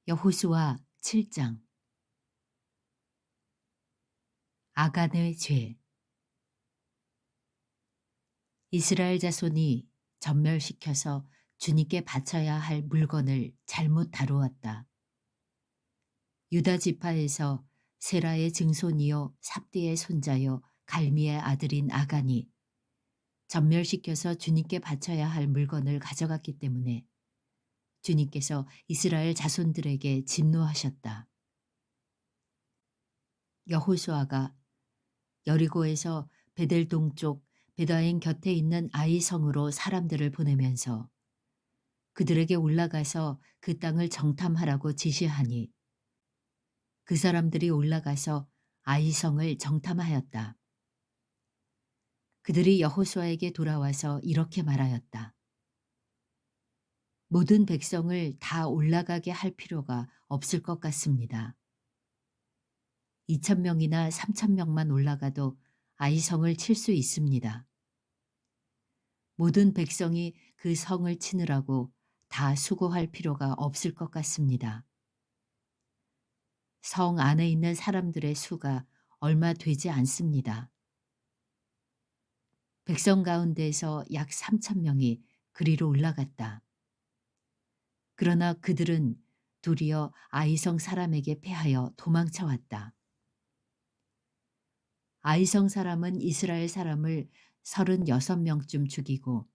여호수아 7장. 아간의 죄. 이스라엘 자손이 전멸시켜서 주님께 바쳐야 할 물건을 잘못 다루었다. 유다 지파에서 세라의 증손이요 삽디의 손자요 갈미의 아들인 아간이 전멸시켜서 주님께 바쳐야 할 물건을 가져갔기 때문에 주님께서 이스라엘 자손들에게 진노하셨다. 여호수아가 여리고에서 베델 동쪽 베다엔 곁에 있는 아이 성으로 사람들을 보내면서 그들에게 올라가서 그 땅을 정탐하라고 지시하니 그 사람들이 올라가서 아이 성을 정탐하였다. 그들이 여호수아에게 돌아와서 이렇게 말하였다. 모든 백성을 다 올라가게 할 필요가 없을 것 같습니다. 2,000명이나 3,000명만 올라가도 아이 성을 칠 수 있습니다. 모든 백성이 그 성을 치느라고 다 수고할 필요가 없을 것 같습니다. 성 안에 있는 사람들의 수가 얼마 되지 않습니다. 백성 가운데에서 약 3,000명이 그리로 올라갔다. 그러나 그들은 도리어 아이성 사람에게 패하여 도망쳐 왔다. 아이성 사람은 이스라엘 사람을 36명쯤 죽이고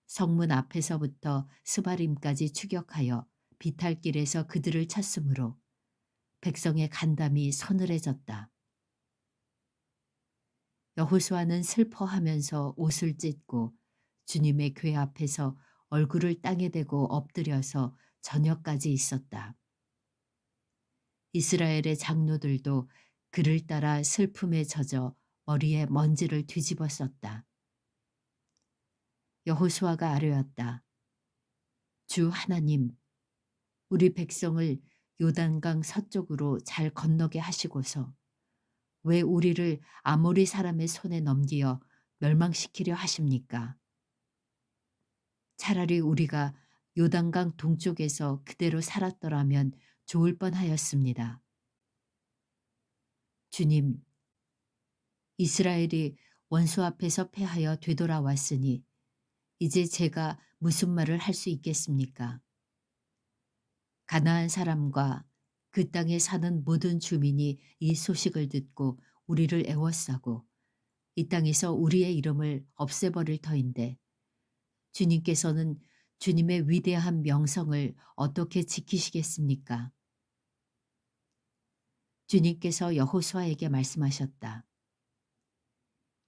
성문 앞에서부터 스바림까지 추격하여 비탈길에서 그들을 쳤으므로 백성의 간담이 서늘해졌다. 여호수아는 슬퍼하면서 옷을 찢고 주님의 궤 앞에서 얼굴을 땅에 대고 엎드려서 저녁까지 있었다. 이스라엘의 장로들도 그를 따라 슬픔에 젖어 머리에 먼지를 뒤집어 썼다. 여호수아가 아뢰었다. 주 하나님, 우리 백성을 요단강 서쪽으로 잘 건너게 하시고서 왜 우리를 아모리 사람의 손에 넘기어 멸망시키려 하십니까? 차라리 우리가 요단강 동쪽에서 그대로 살았더라면 좋을 뻔하였습니다. 주님, 이스라엘이 원수 앞에서 패하여 되돌아왔으니 이제 제가 무슨 말을 할 수 있겠습니까? 가나안 사람과 그 땅에 사는 모든 주민이 이 소식을 듣고 우리를 애워싸고 이 땅에서 우리의 이름을 없애버릴 터인데 주님께서는 주님의 위대한 명성을 어떻게 지키시겠습니까? 주님께서 여호수아에게 말씀하셨다.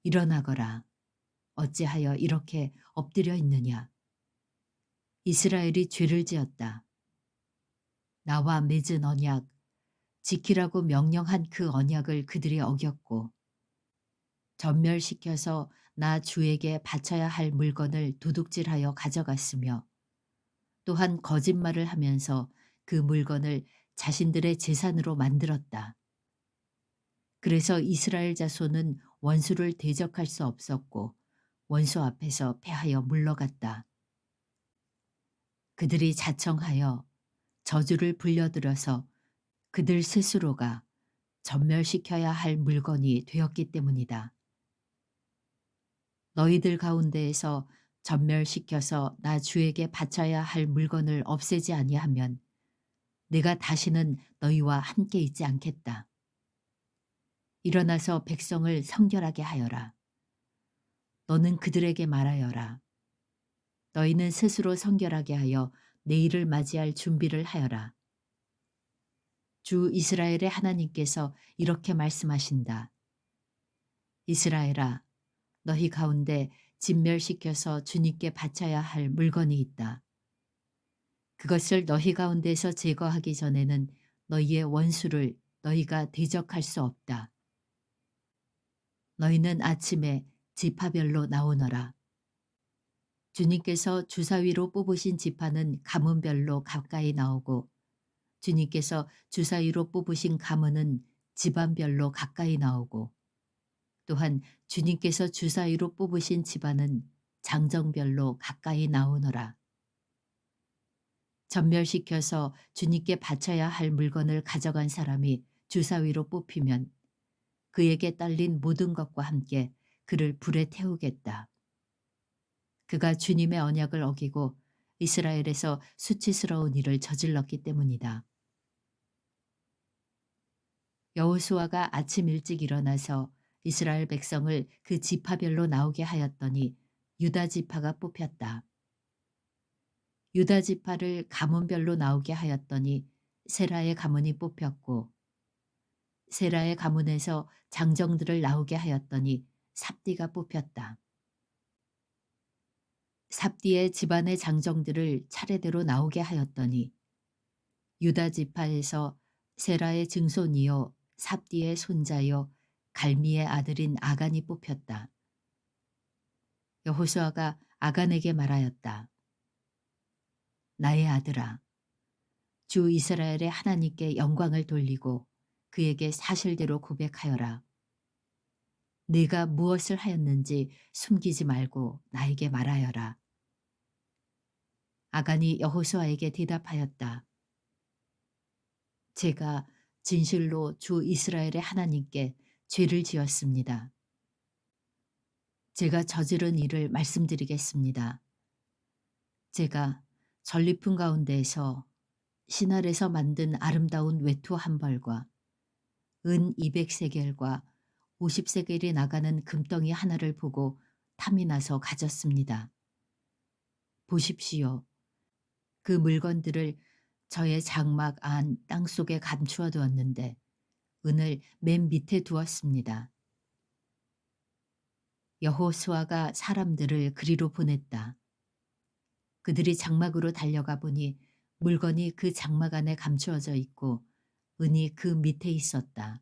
일어나거라. 어찌하여 이렇게 엎드려 있느냐. 이스라엘이 죄를 지었다. 나와 맺은 언약, 지키라고 명령한 그 언약을 그들이 어겼고 전멸시켜서 나 주에게 바쳐야 할 물건을 도둑질하여 가져갔으며 또한 거짓말을 하면서 그 물건을 자신들의 재산으로 만들었다. 그래서 이스라엘 자손은 원수를 대적할 수 없었고 원수 앞에서 패하여 물러갔다. 그들이 자청하여 저주를 불려들어서 그들 스스로가 전멸시켜야 할 물건이 되었기 때문이다. 너희들 가운데에서 전멸시켜서 나 주에게 바쳐야 할 물건을 없애지 아니하면 내가 다시는 너희와 함께 있지 않겠다. 일어나서 백성을 성결하게 하여라. 너는 그들에게 말하여라. 너희는 스스로 성결하게 하여 내일을 맞이할 준비를 하여라. 주 이스라엘의 하나님께서 이렇게 말씀하신다. 이스라엘아, 너희 가운데 진멸시켜서 주님께 바쳐야 할 물건이 있다. 그것을 너희 가운데서 제거하기 전에는 너희의 원수를 너희가 대적할 수 없다. 너희는 아침에 지파별로 나오너라. 주님께서 주사위로 뽑으신 지파는 가문별로 가까이 나오고 주님께서 주사위로 뽑으신 가문은 집안별로 가까이 나오고 또한 주님께서 주사위로 뽑으신 집안은 장정별로 가까이 나오너라. 전멸시켜서 주님께 바쳐야 할 물건을 가져간 사람이 주사위로 뽑히면 그에게 딸린 모든 것과 함께 그를 불에 태우겠다. 그가 주님의 언약을 어기고 이스라엘에서 수치스러운 일을 저질렀기 때문이다. 여호수아가 아침 일찍 일어나서 이스라엘 백성을 그 지파별로 나오게 하였더니 유다 지파가 뽑혔다. 유다 지파를 가문별로 나오게 하였더니 세라의 가문이 뽑혔고 세라의 가문에서 장정들을 나오게 하였더니 삽디가 뽑혔다. 삽디의 집안의 장정들을 차례대로 나오게 하였더니 유다 지파에서 세라의 증손이요 삽디의 손자요 갈미의 아들인 아간이 뽑혔다. 여호수아가 아간에게 말하였다. 나의 아들아, 주 이스라엘의 하나님께 영광을 돌리고 그에게 사실대로 고백하여라. 네가 무엇을 하였는지 숨기지 말고 나에게 말하여라. 아간이 여호수아에게 대답하였다. 제가 진실로 주 이스라엘의 하나님께 죄를 지었습니다. 제가 저지른 일을 말씀드리겠습니다. 제가 전리품 가운데에서 신할에서 만든 아름다운 외투 한 벌과 은 200세겔과 50세겔이 나가는 금덩이 하나를 보고 탐이 나서 가졌습니다. 보십시오. 그 물건들을 저의 장막 안 땅속에 감추어 두었는데 은을 맨 밑에 두었습니다. 여호수아가 사람들을 그리로 보냈다. 그들이 장막으로 달려가 보니 물건이 그 장막 안에 감추어져 있고 은이 그 밑에 있었다.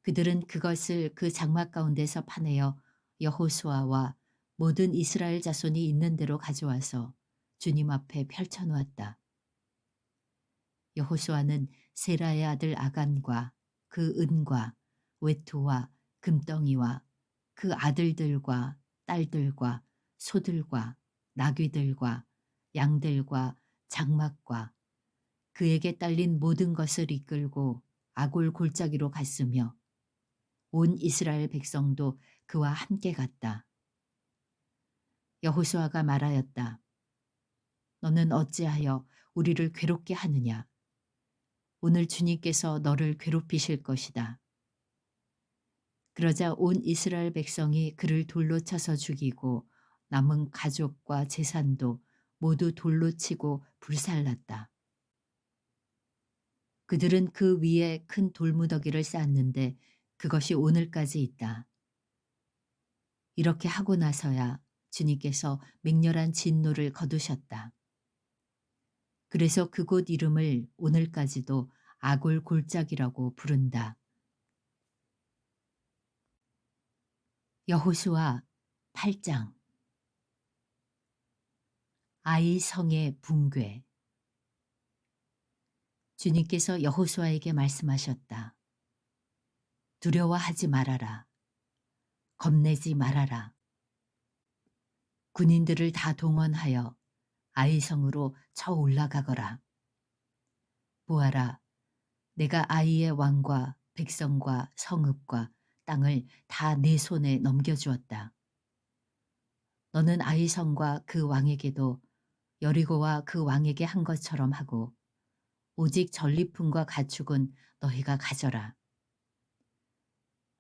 그들은 그것을 그 장막 가운데서 파내어 여호수아와 모든 이스라엘 자손이 있는 대로 가져와서 주님 앞에 펼쳐놓았다. 여호수아는 세라의 아들 아간과 그 은과 외투와 금덩이와 그 아들들과 딸들과 소들과 나귀들과 양들과 장막과 그에게 딸린 모든 것을 이끌고 아골 골짜기로 갔으며 온 이스라엘 백성도 그와 함께 갔다. 여호수아가 말하였다. 너는 어찌하여 우리를 괴롭게 하느냐? 오늘 주님께서 너를 괴롭히실 것이다. 그러자 온 이스라엘 백성이 그를 돌로 쳐서 죽이고 남은 가족과 재산도 모두 돌로 치고 불살랐다. 그들은 그 위에 큰 돌무더기를 쌓았는데 그것이 오늘까지 있다. 이렇게 하고 나서야 주님께서 맹렬한 진노를 거두셨다. 그래서 그곳 이름을 오늘까지도 아골 골짜기라고 부른다. 여호수아 8장. 아이 성의 붕괴. 주님께서 여호수아에게 말씀하셨다. 두려워하지 말아라. 겁내지 말아라. 군인들을 다 동원하여 아이 성으로 쳐 올라가거라. 보아라, 내가 아이의 왕과 백성과 성읍과 땅을 다 내 손에 넘겨주었다. 너는 아이 성과 그 왕에게도 여리고와 그 왕에게 한 것처럼 하고 오직 전리품과 가축은 너희가 가져라.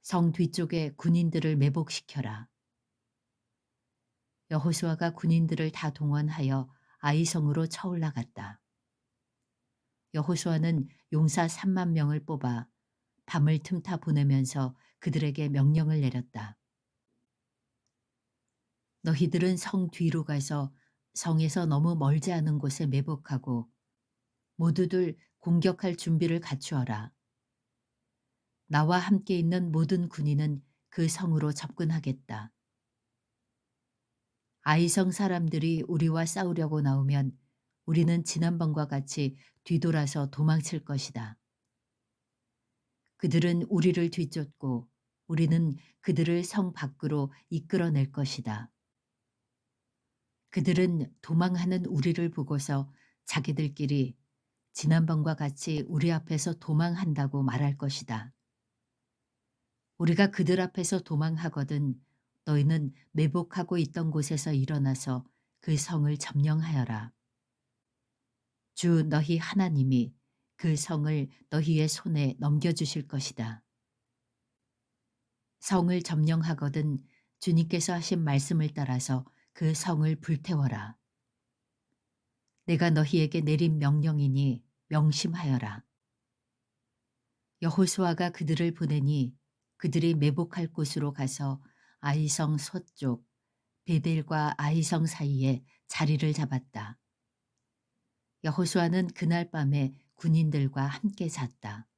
성 뒤쪽에 군인들을 매복시켜라. 여호수아가 군인들을 다 동원하여 아이성으로 쳐 올라갔다. 여호수아는 용사 3만 명을 뽑아 밤을 틈타 보내면서 그들에게 명령을 내렸다. 너희들은 성 뒤로 가서 성에서 너무 멀지 않은 곳에 매복하고 모두들 공격할 준비를 갖추어라. 나와 함께 있는 모든 군인은 그 성으로 접근하겠다. 아이성 사람들이 우리와 싸우려고 나오면 우리는 지난번과 같이 뒤돌아서 도망칠 것이다. 그들은 우리를 뒤쫓고 우리는 그들을 성 밖으로 이끌어낼 것이다. 그들은 도망하는 우리를 보고서 자기들끼리 지난번과 같이 우리 앞에서 도망한다고 말할 것이다. 우리가 그들 앞에서 도망하거든 너희는 매복하고 있던 곳에서 일어나서 그 성을 점령하여라. 주 너희 하나님이 그 성을 너희의 손에 넘겨주실 것이다. 성을 점령하거든 주님께서 하신 말씀을 따라서 그 성을 불태워라. 내가 너희에게 내린 명령이니 명심하여라. 여호수아가 그들을 보내니 그들이 매복할 곳으로 가서 아이성 서쪽 베델과 아이성 사이에 자리를 잡았다. 여호수아는 그날 밤에 군인들과 함께 잤다.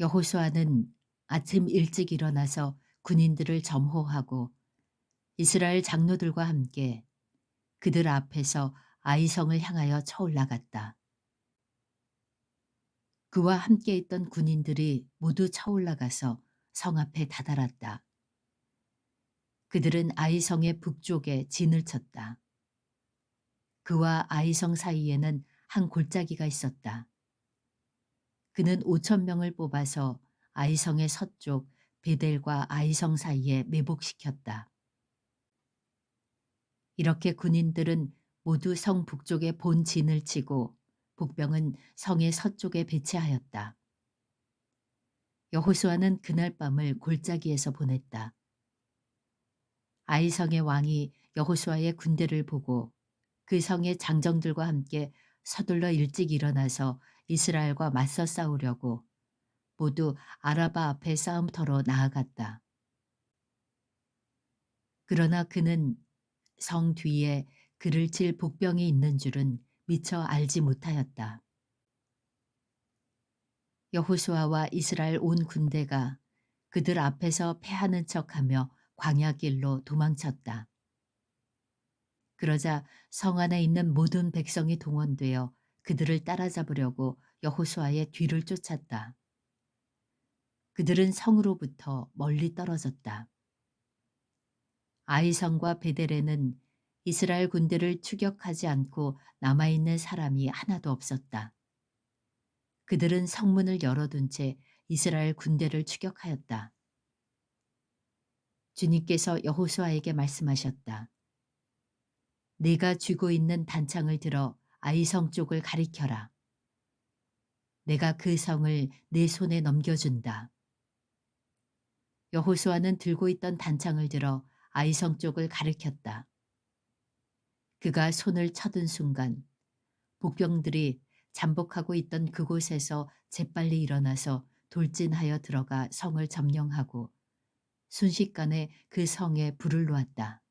여호수아는 아침 일찍 일어나서 군인들을 점호하고 이스라엘 장로들과 함께 그들 앞에서 아이성을 향하여 쳐올라갔다. 그와 함께 있던 군인들이 모두 쳐올라가서 성 앞에 다다랐다. 그들은 아이성의 북쪽에 진을 쳤다. 그와 아이성 사이에는 한 골짜기가 있었다. 그는 5천 명을 뽑아서 아이성의 서쪽 베델과 아이성 사이에 매복시켰다. 이렇게 군인들은 모두 성 북쪽에 본 진을 치고 복병은 성의 서쪽에 배치하였다. 여호수아는 그날 밤을 골짜기에서 보냈다. 아이성의 왕이 여호수아의 군대를 보고 그 성의 장정들과 함께 서둘러 일찍 일어나서 이스라엘과 맞서 싸우려고 모두 아라바 앞에 싸움터로 나아갔다. 그러나 그는 성 뒤에 그를 칠 복병이 있는 줄은 미처 알지 못하였다. 여호수아와 이스라엘 온 군대가 그들 앞에서 패하는 척하며 광야길로 도망쳤다. 그러자 성 안에 있는 모든 백성이 동원되어 그들을 따라잡으려고 여호수아의 뒤를 쫓았다. 그들은 성으로부터 멀리 떨어졌다. 아이성과 베델에는 이스라엘 군대를 추격하지 않고 남아있는 사람이 하나도 없었다. 그들은 성문을 열어둔 채 이스라엘 군대를 추격하였다. 주님께서 여호수아에게 말씀하셨다. 내가 쥐고 있는 단창을 들어 아이성 쪽을 가리켜라. 내가 그 성을 내 손에 넘겨준다. 여호수아는 들고 있던 단창을 들어 아이성 쪽을 가리켰다. 그가 손을 쳐든 순간 복병들이 잠복하고 있던 그곳에서 재빨리 일어나서 돌진하여 들어가 성을 점령하고 순식간에 그 성에 불을 놓았다.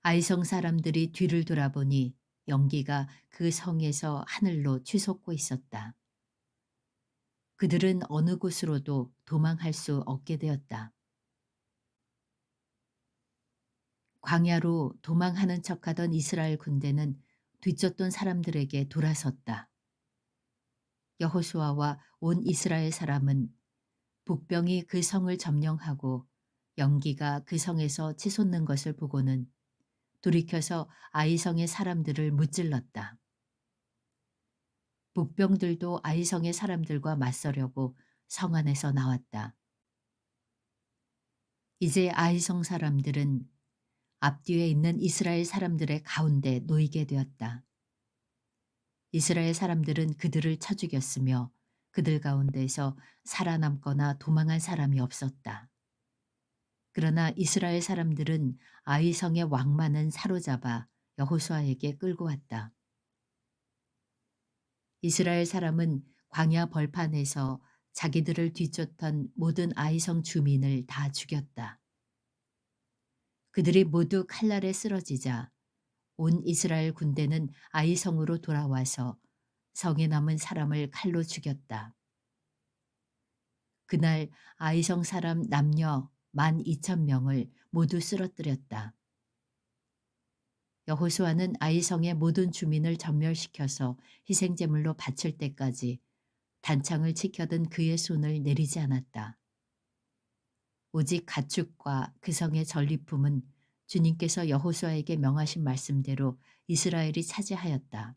아이성 사람들이 뒤를 돌아보니 연기가 그 성에서 하늘로 치솟고 있었다. 그들은 어느 곳으로도 도망할 수 없게 되었다. 광야로 도망하는 척하던 이스라엘 군대는 뒤쫓던 사람들에게 돌아섰다. 여호수아와 온 이스라엘 사람은 복병이 그 성을 점령하고 연기가 그 성에서 치솟는 것을 보고는 돌이켜서 아이성의 사람들을 무찔렀다. 복병들도 아이성의 사람들과 맞서려고 성 안에서 나왔다. 이제 아이성 사람들은 앞뒤에 있는 이스라엘 사람들의 가운데 놓이게 되었다. 이스라엘 사람들은 그들을 쳐 죽였으며 그들 가운데서 살아남거나 도망한 사람이 없었다. 그러나 이스라엘 사람들은 아이성의 왕만은 사로잡아 여호수아에게 끌고 왔다. 이스라엘 사람은 광야 벌판에서 자기들을 뒤쫓던 모든 아이성 주민을 다 죽였다. 그들이 모두 칼날에 쓰러지자 온 이스라엘 군대는 아이성으로 돌아와서 성에 남은 사람을 칼로 죽였다. 그날 아이성 사람 남녀 12,000명을 모두 쓰러뜨렸다. 여호수아는 아이성의 모든 주민을 전멸시켜서 희생제물로 바칠 때까지 단창을 치켜든 그의 손을 내리지 않았다. 오직 가축과 그 성의 전리품은 주님께서 여호수아에게 명하신 말씀대로 이스라엘이 차지하였다.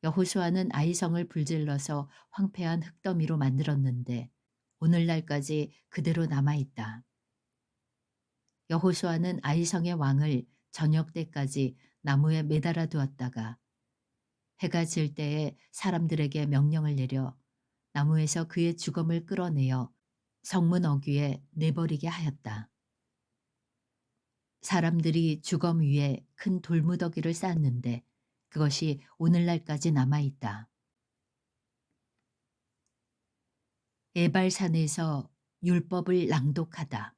여호수아는 아이성을 불질러서 황폐한 흙더미로 만들었는데 오늘날까지 그대로 남아있다. 여호수아는 아이성의 왕을 저녁 때까지 나무에 매달아 두었다가 해가 질 때에 사람들에게 명령을 내려 나무에서 그의 주검을 끌어내어 성문 어귀에 내버리게 하였다. 사람들이 주검 위에 큰 돌무더기를 쌓았는데 그것이 오늘날까지 남아있다. 에발산에서 율법을 낭독하다.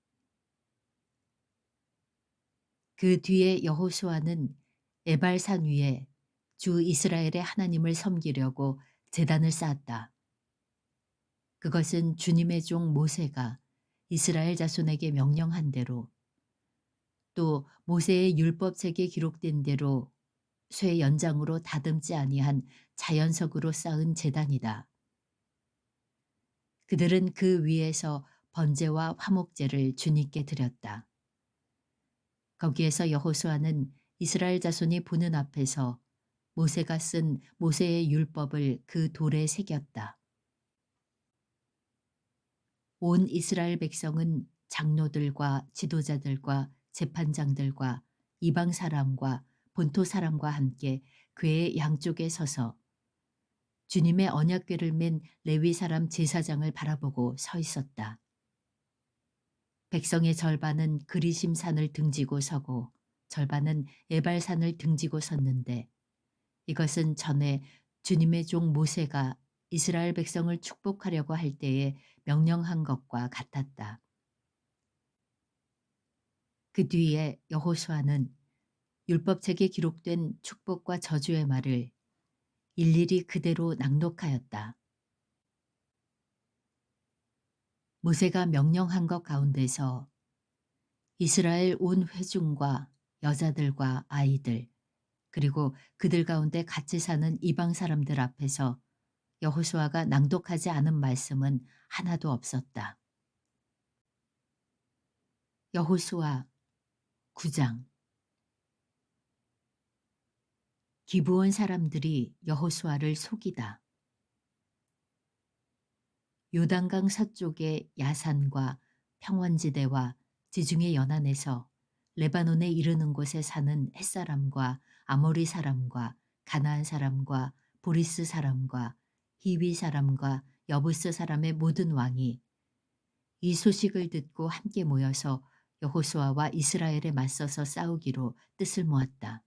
그 뒤에 여호수아는 에발산 위에 주 이스라엘의 하나님을 섬기려고 제단을 쌓았다. 그것은 주님의 종 모세가 이스라엘 자손에게 명령한 대로 또 모세의 율법책에 기록된 대로 쇠 연장으로 다듬지 아니한 자연석으로 쌓은 제단이다. 그들은 그 위에서 번제와 화목제를 주님께 드렸다. 거기에서 여호수아는 이스라엘 자손이 보는 앞에서 모세가 쓴 모세의 율법을 그 돌에 새겼다. 온 이스라엘 백성은 장로들과 지도자들과 재판장들과 이방 사람과 본토 사람과 함께 궤의 양쪽에 서서 주님의 언약궤를 맨 레위 사람 제사장을 바라보고 서 있었다. 백성의 절반은 그리심 산을 등지고 서고 절반은 에발산을 등지고 섰는데 이것은 전에 주님의 종 모세가 이스라엘 백성을 축복하려고 할 때에 명령한 것과 같았다. 그 뒤에 여호수아는 율법책에 기록된 축복과 저주의 말을 일일이 그대로 낭독하였다. 모세가 명령한 것 가운데서 이스라엘 온 회중과 여자들과 아이들 그리고 그들 가운데 같이 사는 이방 사람들 앞에서 여호수아가 낭독하지 않은 말씀은 하나도 없었다. 여호수아 9장. 기브온 사람들이 여호수아를 속이다. 요단강 서쪽의 야산과 평원지대와 지중해 연안에서 레바논에 이르는 곳에 사는 햇사람과 아모리 사람과 가나안 사람과 보리스 사람과 히위 사람과 여부스 사람의 모든 왕이 이 소식을 듣고 함께 모여서 여호수아와 이스라엘에 맞서서 싸우기로 뜻을 모았다.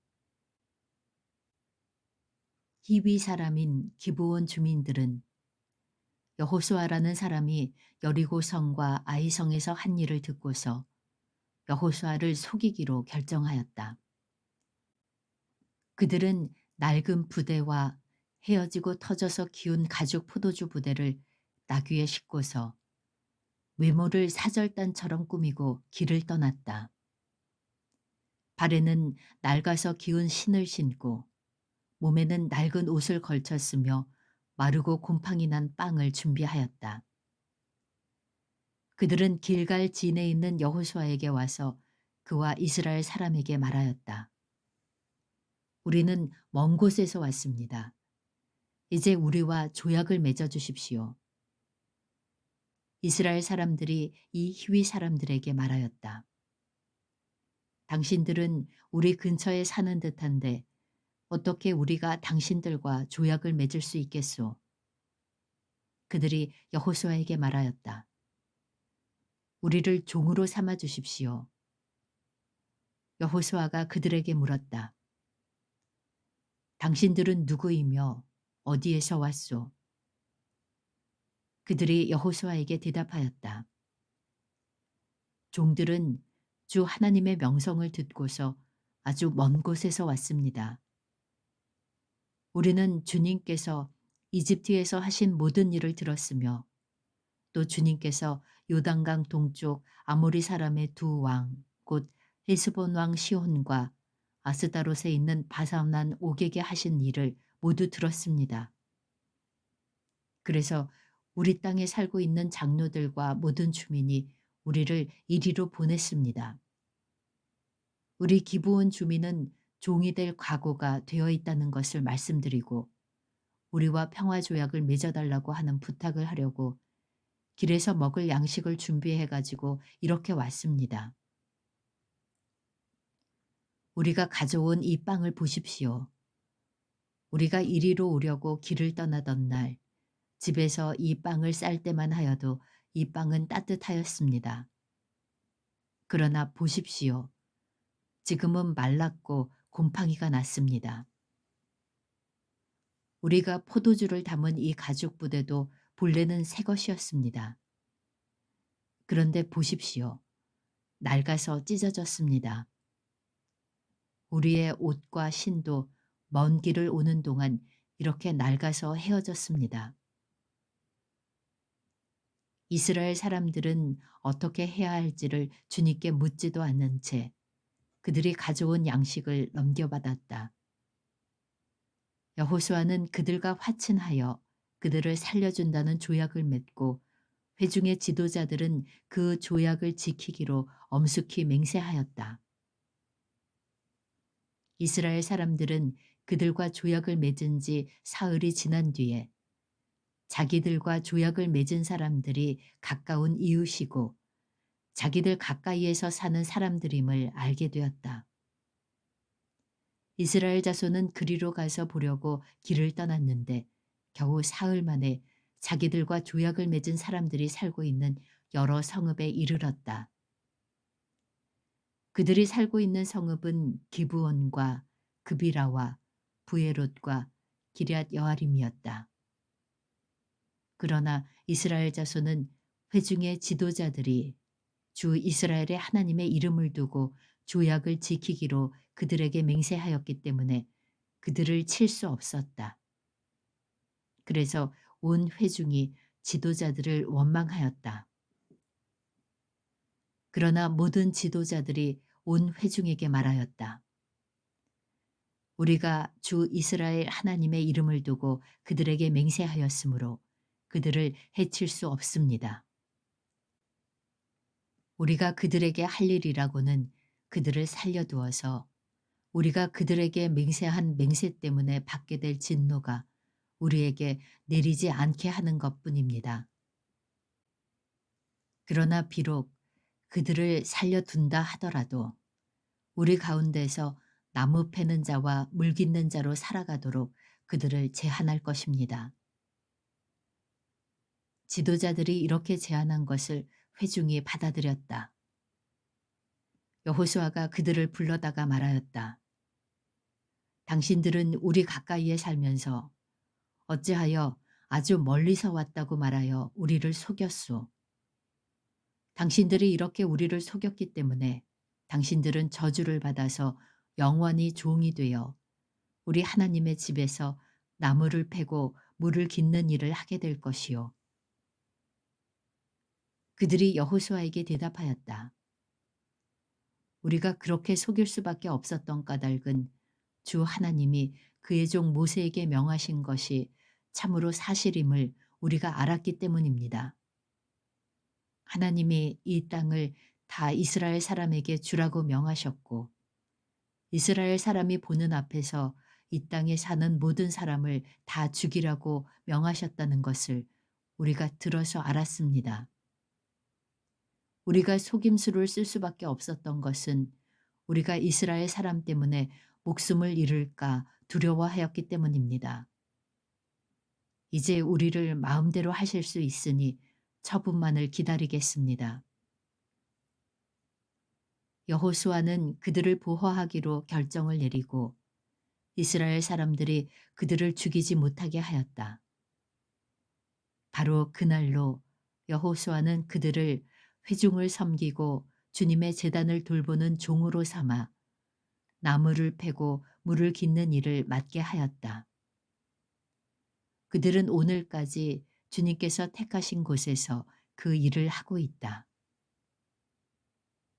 히위 사람인 기브온 주민들은 여호수아라는 사람이 여리고 성과 아이 성에서 한 일을 듣고서 여호수아를 속이기로 결정하였다. 그들은 낡은 부대와 헤어지고 터져서 기운 가죽 포도주 부대를 나귀에 싣고서 외모를 사절단처럼 꾸미고 길을 떠났다. 발에는 낡아서 기운 신을 신고 몸에는 낡은 옷을 걸쳤으며 마르고 곰팡이 난 빵을 준비하였다. 그들은 길갈 진에 있는 여호수아에게 와서 그와 이스라엘 사람에게 말하였다. 우리는 먼 곳에서 왔습니다. 이제 우리와 조약을 맺어 주십시오. 이스라엘 사람들이 이 히위 사람들에게 말하였다. 당신들은 우리 근처에 사는 듯한데 어떻게 우리가 당신들과 조약을 맺을 수 있겠소? 그들이 여호수아에게 말하였다. 우리를 종으로 삼아 주십시오. 여호수아가 그들에게 물었다. 당신들은 누구이며 어디에서 왔소? 그들이 여호수아에게 대답하였다. 종들은 주 하나님의 명성을 듣고서 아주 먼 곳에서 왔습니다. 우리는 주님께서 이집트에서 하신 모든 일을 들었으며 또 주님께서 요단강 동쪽 아모리 사람의 두 왕, 곧 헤스본 왕 시혼과 아스다롯에 있는 바사난 옥에게 하신 일을 모두 들었습니다. 그래서 우리 땅에 살고 있는 장로들과 모든 주민이 우리를 이리로 보냈습니다. 우리 기브온 주민은 종이 될 각오가 되어 있다는 것을 말씀드리고 우리와 평화 조약을 맺어달라고 하는 부탁을 하려고 길에서 먹을 양식을 준비해 가지고 이렇게 왔습니다. 우리가 가져온 이 빵을 보십시오. 우리가 이리로 오려고 길을 떠나던 날 집에서 이 빵을 쌀 때만 하여도 이 빵은 따뜻하였습니다. 그러나 보십시오. 지금은 말랐고 곰팡이가 났습니다. 우리가 포도주를 담은 이 가죽 부대도 본래는 새 것이었습니다. 그런데 보십시오. 낡아서 찢어졌습니다. 우리의 옷과 신도 먼 길을 오는 동안 이렇게 낡아서 헤어졌습니다. 이스라엘 사람들은 어떻게 해야 할지를 주님께 묻지도 않는 채 그들이 가져온 양식을 넘겨받았다. 여호수아는 그들과 화친하여 그들을 살려준다는 조약을 맺고 회중의 지도자들은 그 조약을 지키기로 엄숙히 맹세하였다. 이스라엘 사람들은 그들과 조약을 맺은 지 사흘이 지난 뒤에 자기들과 조약을 맺은 사람들이 가까운 이웃이고 자기들 가까이에서 사는 사람들임을 알게 되었다. 이스라엘 자손은 그리로 가서 보려고 길을 떠났는데 겨우 사흘 만에 자기들과 조약을 맺은 사람들이 살고 있는 여러 성읍에 이르렀다. 그들이 살고 있는 성읍은 기브온과 그비라와 부에롯과 기럇 여아림이었다. 그러나 이스라엘 자손은 회중의 지도자들이 주 이스라엘의 하나님의 이름을 두고 조약을 지키기로 그들에게 맹세하였기 때문에 그들을 칠 수 없었다. 그래서 온 회중이 지도자들을 원망하였다. 그러나 모든 지도자들이 온 회중에게 말하였다. 우리가 주 이스라엘 하나님의 이름을 두고 그들에게 맹세하였으므로 그들을 해칠 수 없습니다. 우리가 그들에게 할 일이라고는 그들을 살려두어서 우리가 그들에게 맹세한 맹세 때문에 받게 될 진노가 우리에게 내리지 않게 하는 것뿐입니다. 그러나 비록 그들을 살려둔다 하더라도 우리 가운데서 나무 패는 자와 물 깃는 자로 살아가도록 그들을 제한할 것입니다. 지도자들이 이렇게 제안한 것을 회중이 받아들였다. 여호수아가 그들을 불러다가 말하였다. 당신들은 우리 가까이에 살면서 어찌하여 아주 멀리서 왔다고 말하여 우리를 속였소. 당신들이 이렇게 우리를 속였기 때문에 당신들은 저주를 받아서 영원히 종이 되어 우리 하나님의 집에서 나무를 패고 물을 깃는 일을 하게 될 것이요. 그들이 여호수아에게 대답하였다. 우리가 그렇게 속일 수밖에 없었던 까닭은 주 하나님이 그의 종 모세에게 명하신 것이 참으로 사실임을 우리가 알았기 때문입니다. 하나님이 이 땅을 다 이스라엘 사람에게 주라고 명하셨고 이스라엘 사람이 보는 앞에서 이 땅에 사는 모든 사람을 다 죽이라고 명하셨다는 것을 우리가 들어서 알았습니다. 우리가 속임수를 쓸 수밖에 없었던 것은 우리가 이스라엘 사람 때문에 목숨을 잃을까 두려워하였기 때문입니다. 이제 우리를 마음대로 하실 수 있으니 처분만을 기다리겠습니다. 여호수아는 그들을 보호하기로 결정을 내리고 이스라엘 사람들이 그들을 죽이지 못하게 하였다. 바로 그날로 여호수아는 그들을 회중을 섬기고 주님의 제단을 돌보는 종으로 삼아 나무를 패고 물을 깃는 일을 맡게 하였다. 그들은 오늘까지 주님께서 택하신 곳에서 그 일을 하고 있다.